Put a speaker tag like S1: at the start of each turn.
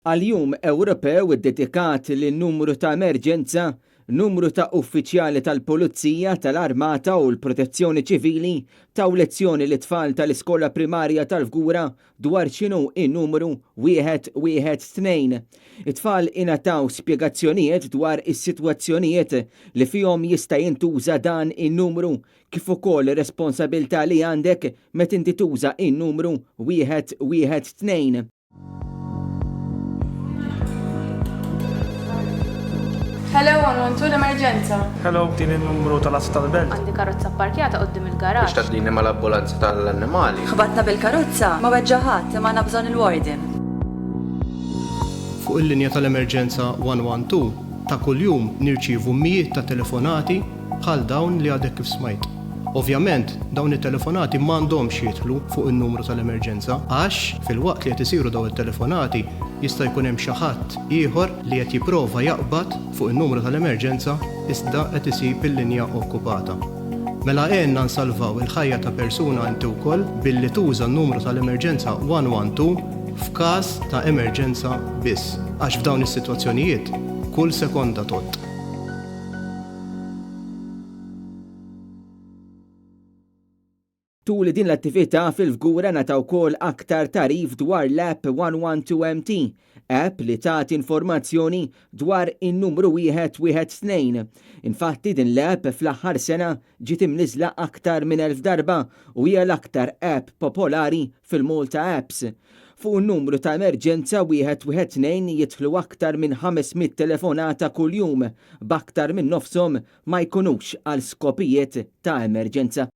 S1: Għall-jum Ewropew iddedikat lin-numru ta' emerġenza, numru ta' uffiċjali tal-Pulizija, tal-armata u l-Protezzjoni Ċivili taw lezzjoni lit-tfal tal-iskola Primarja tal-Fgura dwar x'inhu in-numru 112. It-tfal ingħataw spjegazzjonijiet dwar is-sitwazzjonijiet li fihom jista' jintuża dan in-numru kif ukoll responsabbiltà li għandek meta inti tuża in-numru 112.
S2: Hello, 112 l-emerġenza.
S3: Hello, din il-numru tal-azz tal-belt.
S4: Għandi karozza parkjata qoddim il-garaġġ.
S5: Biex taddini mal-ambulanza tal-annimali.
S6: Xbatna bil-karozza, ma weġġaħat, ma nabżon il-warden.
S7: Fuq il-linja tal-emerġenza 112 ta' kuljum nirċievu mijiet ta' telefonati bħal dawn li għadek kif smajt. Ovvjament, dawn it-telefonati m'għandhomx jidħlu fuq in-numru tal-emerġenza għax fil-waqt li qed isiru dawn it-telefonati jista' jkun hemm xi ħadd ieħor li qed jipprova jaqbad fuq in-numru tal-emerġenza iżda qed isib il-linja okkupata. Mela għenna nsalvaw il-ħajja ta' persuna inti wkoll billi tuża n-numru tal-emerġenza 112 f'każ ta' emerġenza biss għax f'dawn is-sitwazzjonijiet kull sekonda tot.
S1: Tul din l-attività fil-Fgura nataw wkoll aktar tarif dwar l-app 112MT, app li tagħti informazzjoni dwar in-numru 112. Infatti din l-app fl-aħħar sena ġiet imniżla aktar minn 1000 darba u hija l-aktar app popolari fil-Malta Apps. Fuq in-numru ta' emerġenza 112 jidħlu aktar minn 500 telefonata kuljum b'aktar minn nofshom ma jkunux għal skopijiet ta' emerġenza.